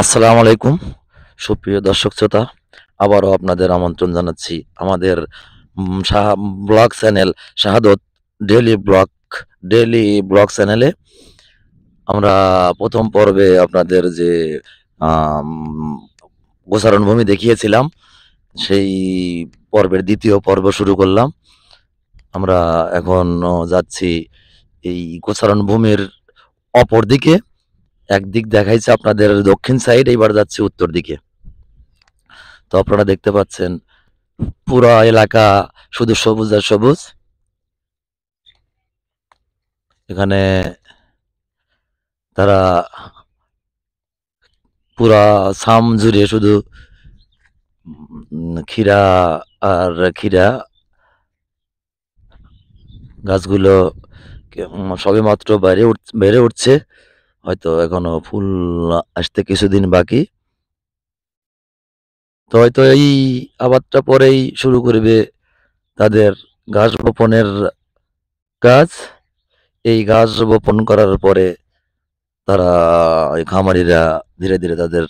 আসসালামু আলাইকুম সুপ্রিয় দর্শক শ্রোতা, আবারও আপনাদের আমন্ত্রণ জানাচ্ছি আমাদের ব্লগ চ্যানেল শাহাদত ডেইলি ব্লগ চ্যানেলে। আমরা প্রথম পর্বে আপনাদের যে আম গোচারণ ভূমি দেখিয়েছিলাম, সেই পর্বের দ্বিতীয় পর্ব শুরু করলাম। আমরা এখন যাচ্ছি এই গোচারণ ভূমির অপর দিকে। একদিক দেখাইছে আপনাদের দক্ষিণ সাইড, এইবার যাচ্ছি উত্তর দিকে। তো আপনারা দেখতে পাচ্ছেন পুরা এলাকা শুধু সবুজ আর সবুজ। এখানে তারা পুরা ছাম জুড়ে শুধু ক্ষীরা আর ক্ষীরা গাছগুলো সবে মাত্র বেড়ে উঠছে, হয়তো এখনো ফুল আসতে কিছুদিন বাকি। তো হয়তো এই আবাদটা পরেই শুরু করবে তাদের ঘাস বপনের কাজ। এই ঘাস বপন করার পরে তারা এই খামারিরা ধীরে ধীরে তাদের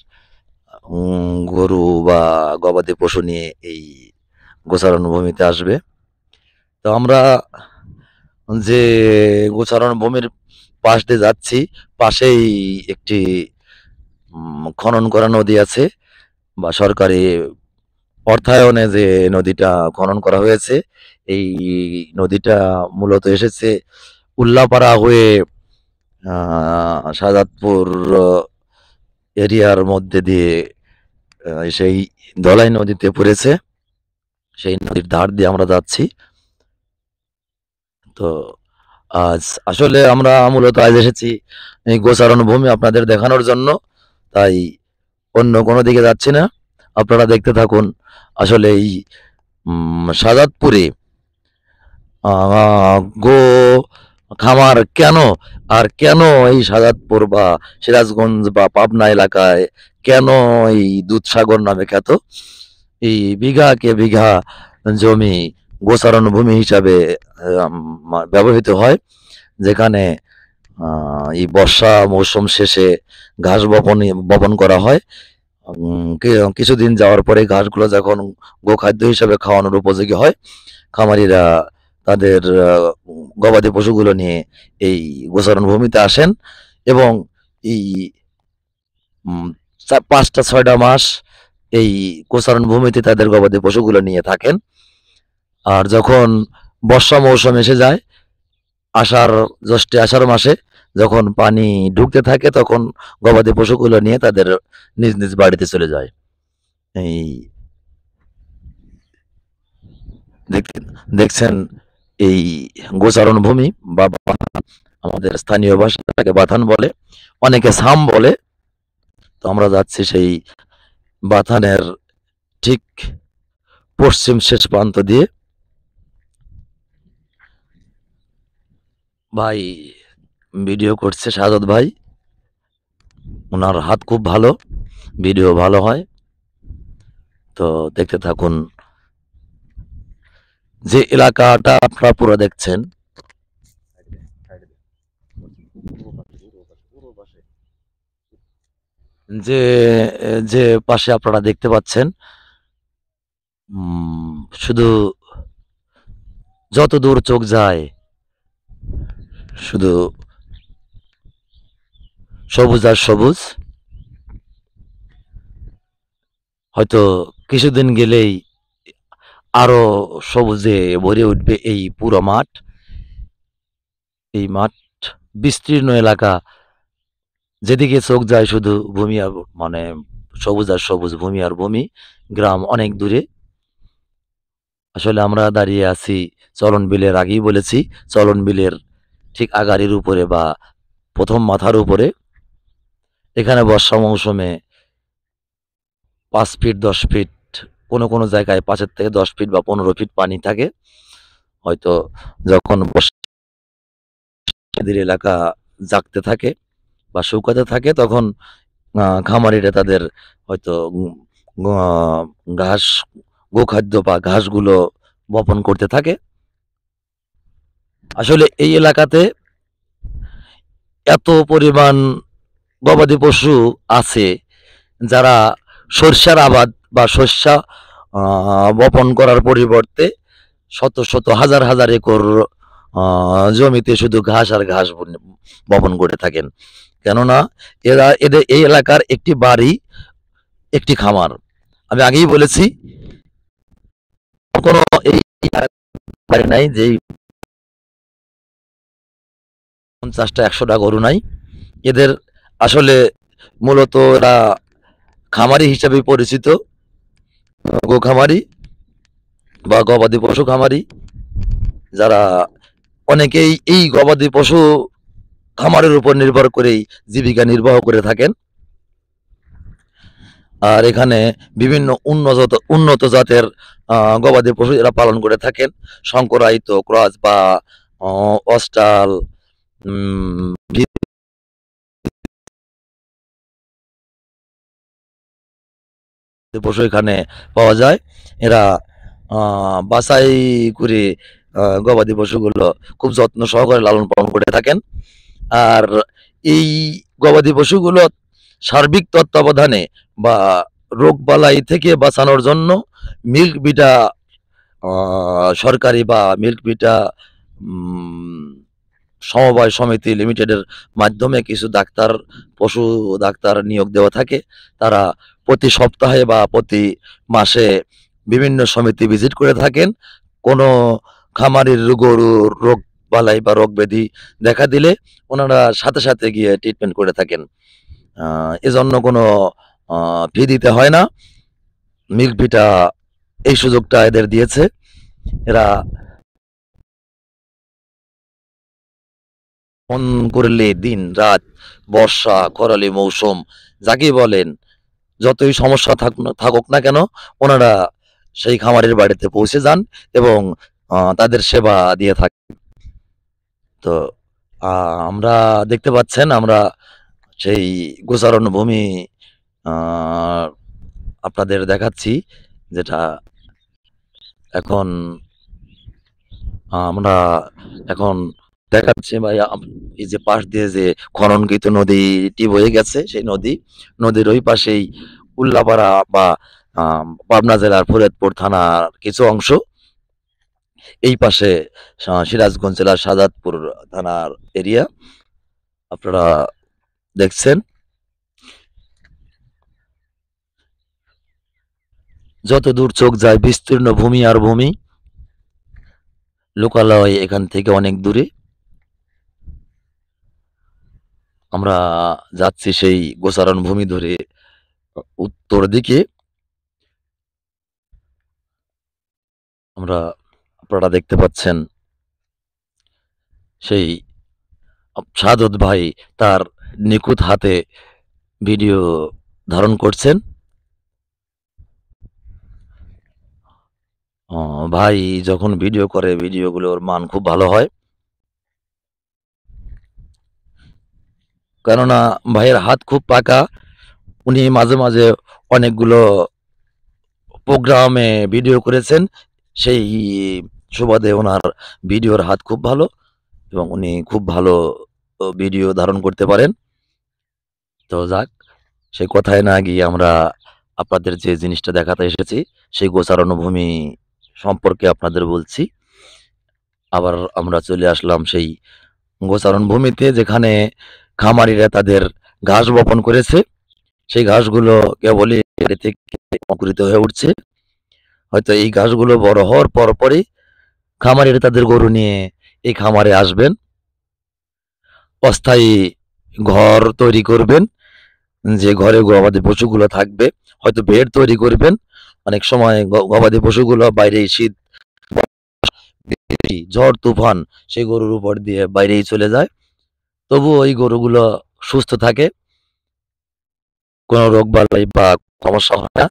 গরু বা গবাদি পশু নিয়ে এই গোচারণ ভূমিতে আসবে। তো আমরা যে গোচারণ ভূমির পাশ দিয়ে যাচ্ছি, পাশেই একটি খনন করা নদী আছে, বা সরকারি অর্থায়নে যে নদীটা খনন করা হয়েছে। এই নদীটা মূলত এসেছে উল্লাপাড়া হয়ে শাহজাদপুর এরিয়ার মধ্যে দিয়ে সেই ধলাই নদীতে পড়েছে। সেই নদীর ধার দিয়ে আমরা যাচ্ছি। তো আজ আসলে আমরা মূলত আজ এসেছি এই গোচারণ ভূমি আপনাদের দেখানোর জন্য, তাই অন্য কোনো দিকে যাচ্ছি না। আপনারা দেখতে থাকুন। আসলে এই শাহজাদপুরে গো খামার কেন, আর কেন এই শাহজাদপুর বা সিরাজগঞ্জ বা পাবনা এলাকায় কেন এই দুধসাগর নামে খ্যাত, এই বিঘাকে বিঘা জমি গোচারণ ভূমি হিসাবে ব্যবহৃত হয়, যেখানে এই বর্ষা মৌসুম শেষে ঘাস বপন করা হয়। কিছুদিন যাওয়ার পরে ঘাসগুলো যখন গোখাদ্য হিসাবে খাওয়ানোর উপযোগী হয়, খামারিরা তাদের গবাদি পশুগুলো নিয়ে এই গোচারণ ভূমিতে আসেন এবং এই ৫টা ৬টা মাস এই গোচারণ ভূমিতে তাদের গবাদি পশুগুলো নিয়ে থাকেন। আর যখন বর্ষা মৌসুম এসে যায়, আষাঢ় মাসে যখন পানি ঢুকতে থাকে, তখন গবাদি পশুগুলো নিয়ে তাদের নিজ নিজ বাড়িতে চলে যায়। এই দেখছেন এই গোচারণ ভূমি বা আমাদের স্থানীয় ভাষাটাকে বাথান বলে, অনেকে সাম বলে। তো আমরা যাচ্ছি সেই বাথানের ঠিক পশ্চিম শেষ প্রান্ত দিয়ে। ভাই ভিডিও করছে সাজত ভাই, ওনার হাত খুব ভালো, ভিডিও ভালো হয়। তো দেখতে থাকুন। যে এলাকাটা আপনারা পুরো দেখছেন, যে যে পাশে আপনারা দেখতে পাচ্ছেন, শুধু যত দূর চোখ যায় শুধু সবুজ আর সবুজ। হয়তো কিছুদিন গেলেই আরো সবুজে ভরে উঠবে এই পুরো মাঠ। এই মাঠ বিস্তীর্ণ এলাকা, যেদিকে চোখ যায় শুধু ভূমি আর মানে সবুজ আর সবুজ, ভূমি আর ভূমি। গ্রাম অনেক দূরে। আসলে আমরা দাঁড়িয়ে আছি চলন বিলের, আগেই বলেছি, চলন বিলের ঠিক আগাড়ির উপরে বা প্রথম মাথার উপরে। এখানে বর্ষা মৌসুমে 5 ফিট 10 ফিট, কোনো জায়গায় 5-এর থেকে 10 ফিট বা 15 ফিট পানি থাকে। হয়তো যখন বর্ষাদের এলাকা জাগতে থাকে বা শুকাতে থাকে, তখন খামারিরা তাদের হয়তো ঘাস, গোখাদ্য বা ঘাসগুলো বপন করতে থাকে। আসলে এই এলাকাতে এত পরিমাণ গবাদি পশু আছে যারা সরষার আবাদ বা শস্য বপন করার পরিবর্তে শত শত হাজার হাজার একর জমিতে শুধু ঘাস আর ঘাস বপন করে থাকেন। কেননা এদের এই এলাকার একটি বাড়ি একটি খামার। আমি আগেই বলেছি কোনো এই বাড়ি নাই যে 50টা 100টা গরু নাই। এদের আসলে মূলত এরা খামারি হিসাবে পরিচিত, গো খামারি বা গবাদি পশু খামারি, যারা অনেকেই এই গবাদি পশু খামারের উপর নির্ভর করেই জীবিকা নির্বাহ করে থাকেন। আর এখানে বিভিন্ন উন্নত জাতের গবাদি পশু এরা পালন করে থাকেন, শঙ্করায়িত, ক্রস বা অস্টাল পশু এখানে পাওয়া যায়। এরা বাছাই করে গবাদি পশুগুলো খুব যত্ন সহকারে লালন পালন করে থাকেন। আর এই গবাদি পশুগুলো সার্বিক তত্ত্বাবধানে বা রোগবালাই থেকে বাঁচানোর জন্য মিল্ক ভিটা সরকারি বা মিল্ক ভিটা সমবায় সমিতি লিমিটেডের মাধ্যমে কিছু পশু ডাক্তার নিয়োগ দেওয়া থাকে। তারা প্রতি সপ্তাহে বা প্রতি মাসে বিভিন্ন সমিতি ভিজিট করে থাকেন। কোনো খামারের গরুর রোগ বালাই বা রোগ ব্যাধি দেখা দিলে ওনারা সাথে সাথে গিয়ে ট্রিটমেন্ট করে থাকেন। এজন্য কোনো ফি দিতে হয় না। মিল্ক ভিটা এই সুযোগটা এদের দিয়েছে। এরা মন করলে দিন রাত, বর্ষা, খরালি মৌসুম যাকেই বলেন, যতই সমস্যা থাকুক না কেন, ওনারা সেই খামারের বাড়িতে পৌঁছে যান এবং তাদের সেবা দিয়ে থাকেন। তো আমরা দেখতে পাচ্ছেন আমরা সেই গোচারণ ভূমি আপনাদের দেখাচ্ছি, যেটা এখন আমরা এখন দেখাচ্ছি ভাই। এই যে পাশ দিয়ে যে খননকৃত নদীটি বয়ে গেছে, সেই নদীর ওই পাশেই উল্লাপাড়া বা পাবনা জেলার ফরিদপুর থানার কিছু অংশ, এই পাশে সিরাজগঞ্জ জেলার শাহজাদপুর থানার এরিয়া আপনারা দেখছেন। যত দূর চোখ যায় বিস্তীর্ণ ভূমি আর ভূমি, লোকালয় এখান থেকে অনেক দূরে। আমরা যাচ্ছি সেই গোচারণ ভূমি ধরে উত্তর দিকে। আপনারা দেখতে পাচ্ছেন সেই সাদত ভাই তার নিখুঁত হাতে ভিডিও ধারণ করছেন। ভাই যখন ভিডিও করে ভিডিওগুলোর মান খুব ভালো হয়, কেননা ভাইয়ের হাত খুব পাকা। উনি মাঝে মাঝে অনেকগুলো প্রোগ্রামে ভিডিও করেছেন, সেই সুবাদে ওনার ভিডিওর হাত খুব ভালো এবং উনি খুব ভালো ভিডিও ধারণ করতে পারেন। তো যাক, সেই কথায় না গিয়ে আমরা আপনাদের যে জিনিসটা দেখাতে এসেছি সেই গোচারণ ভূমি সম্পর্কে আপনাদের বলছি। আবার আমরা চলে আসলাম সেই গোচারণ ভূমিতে, যেখানে খামারিরা তাদের ঘাস বপন করেছে। সেই ঘাসগুলো কেবলই থেকে অঙ্কুরিত হয়ে উঠছে। হয়তো এই ঘাসগুলো বড় হওয়ার পরপরই খামারিরা তাদের গরু নিয়ে এই খামারে আসবেন, অস্থায়ী ঘর তৈরি করবেন, যে ঘরে গবাদি পশুগুলো থাকবে। হয়তো বেড তৈরি করবেন। অনেক সময় গবাদি পশুগুলো বাইরে শীত, ঝড় তুফান সেই গরুর উপর দিয়ে বাইরেই চলে যায়, তবুও ওই গরুগুলো সুস্থ থাকে, কোনো রোগ বালাই বা সমস্যা হয় না।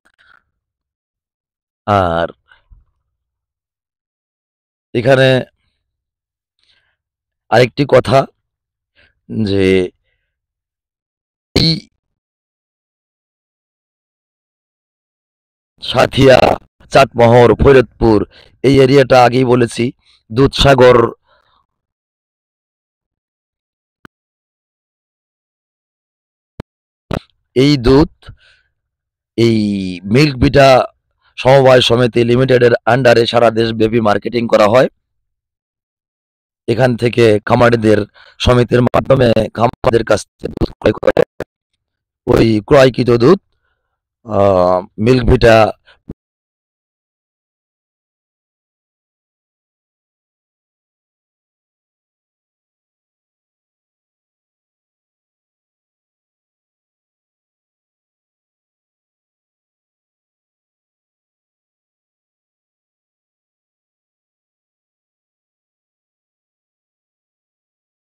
আর এখানে আরেকটি কথা, যে এই সাথিয়া, চাটমোহর, ফরিদপুর এই এরিয়াটা আগেই বলেছি দুধসাগর, এই দুধ এই মিল্ক ভিটা সমবায় সমিতি লিমিটেডের আন্ডারে সারা দেশব্যাপী মার্কেটিং করা হয়। এখান থেকে খামারিদের সমিতির মাধ্যমে খামারিদের কাছ থেকে দুধ ক্রয় করে ওই ক্রয়কৃত দুধ মিল্ক ভিটা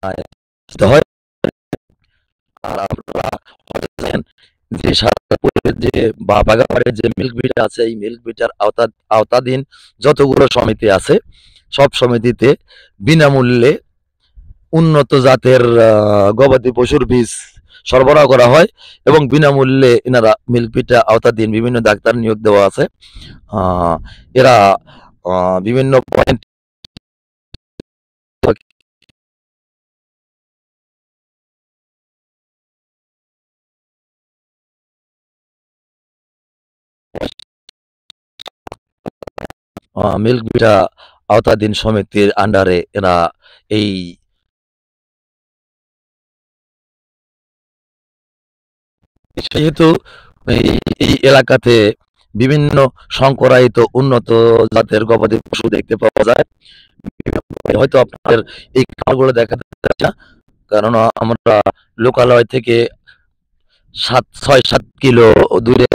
হয়। আর আপনারা হয়তো জানেন যে শাহজাদপুরের যে বা বাগাবাড়ির যে মিল্ক ভিটা আছে, এই মিল্ক ভিটার আওতাধীন যতগুলো সমিতি আছে সব সমিতিতে বিনামূল্যে উন্নত জাতের গবাদি পশুর বীজ সরবরাহ করা হয় এবং বিনামূল্যে এনারা মিল্ক ভিটা আওতাধীন বিভিন্ন ডাক্তার নিয়োগ দেওয়া আছে। এরা বিভিন্ন পয়েন্ট মিল্ক ভিটা আওতাধীন সমিতির আন্ডারে এরা এই যেহেতু এই এই এলাকাতে বিভিন্ন সংকরায়িত উন্নত জাতের গবাদি পশু দেখতে পাওয়া যায়। হয়তো আপনাদের এই খামারগুলো দেখাতে যাচ্ছে না, কারণ আমরা লোকালয় থেকে 6-7 কিলো দূরে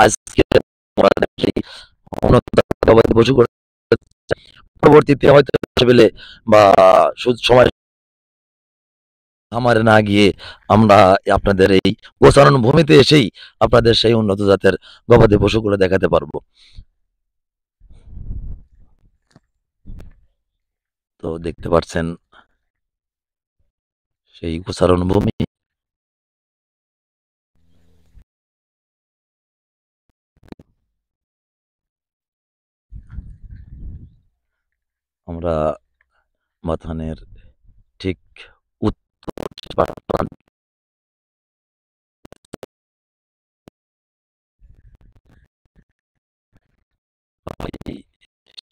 আজকে আমরা দেখি উন্নত জাতের গবাদি পশু করে পরবর্তীতে হয়তো পেলে বা সময় খামারে না গিয়ে আমরা আপনাদের এই গোছানো ভূমিতে এসেই আপনাদের সেই উন্নত জাতের গবাদি পশুগুলো দেখাতে পারবো। তো দেখতে পাচ্ছেন সেই গোছানো ভূমি। আমরা মাথানের ঠিক উত্তর প্রান্তে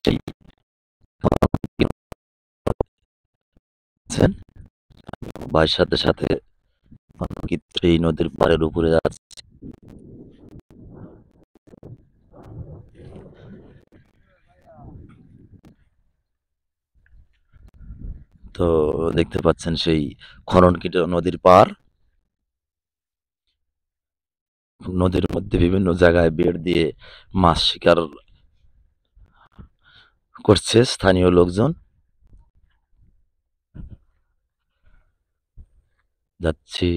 সেই ভাইয়ের সাথে সাথে এই নদীর পাড়ের উপরে যাচ্ছে। তো দেখতে পাচ্ছেন সেই খননকৃত নদীর পাড়, নদীর মধ্যে বিভিন্ন জায়গায় বেড় দিয়ে মাছ শিকার করছে স্থানীয় লোকজন। যাচ্ছি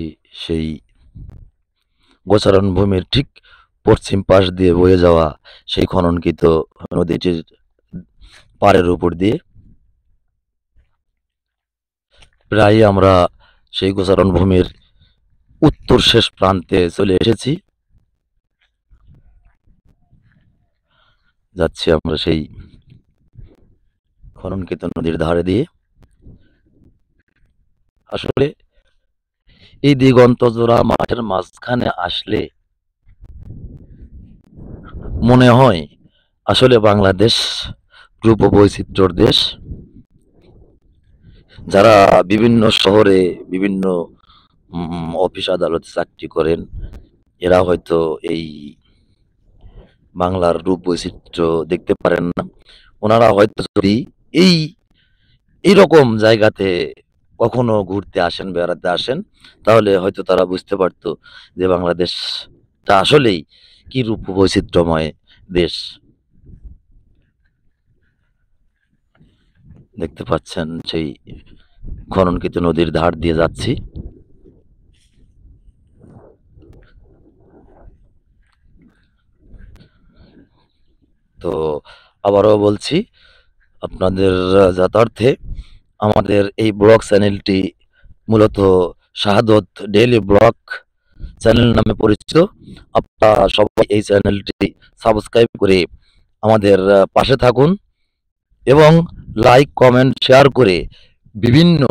সেই গোচারণ ভূমির ঠিক পশ্চিম পাশ দিয়ে বয়ে যাওয়া সেই খননকৃত নদীটির পাড়ের উপর দিয়ে। প্রায় আমরা সেই গোচারণ ভূমির উত্তর শেষ প্রান্তে চলে এসেছি। যাচ্ছি আমরা সেই খননকৃত নদীর ধারে দিয়ে। আসলে এই দিগন্ত জোড়া মাঠের মাঝখানে আসলে মনে হয় আসলে বাংলাদেশ রূপ বৈচিত্র্যর দেশ। যারা বিভিন্ন শহরে বিভিন্ন অফিস আদালতে চাকরি করেন, এরা হয়তো এই বাংলার রূপ বৈচিত্র্য দেখতে পারেন না। ওনারা হয়তো যদি এই এইরকম জায়গাতে কখনো ঘুরতে আসেন, বেড়াতে আসেন, তাহলে হয়তো তারা বুঝতে পারতো যে বাংলাদেশটা আসলেই কি রূপ বৈচিত্র্যময় দেশ। দেখতে পাচ্ছেন সেই খননকৃত নদীর ধার দিয়ে যাচ্ছি। তো আবারও বলছি আপনাদের যাতার্থে আমাদের এই ব্লগ চ্যানেলটি মূলত শাহাদত ডেইলি ব্লগ চ্যানেল নামে পরিচিত। আপনারা সবাই এই চ্যানেলটি সাবস্ক্রাইব করে আমাদের পাশে থাকুন এবং লাইক, কমেন্ট, শেয়ার করে বিভিন্ন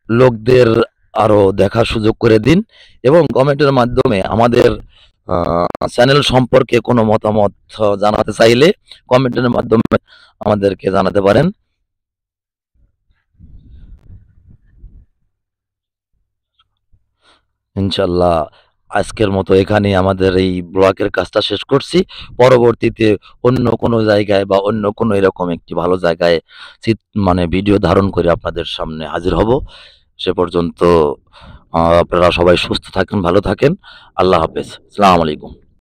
লোকদের আরো দেখার সুযোগ করে দিন এবং কমেন্টের মাধ্যমে আমাদের চ্যানেল সম্পর্কে কোনো মতামত জানাতে চাইলে কমেন্টের মাধ্যমে আমাদেরকে জানাতে পারেন। ইনশাল্লাহ আজকের মতো এখানেই আমাদের এই ব্লগের কাজটা শেষ করছি। পরবর্তীতে অন্য কোনো জায়গায় বা অন্য কোনো এরকম একটি ভালো জায়গায় মানে ভিডিও ধারণ করে আপনাদের সামনে হাজির হব। সে পর্যন্ত আপনারা সবাই সুস্থ থাকেন, ভালো থাকেন। আল্লাহ হাফেজ। আসসালামু আলাইকুম।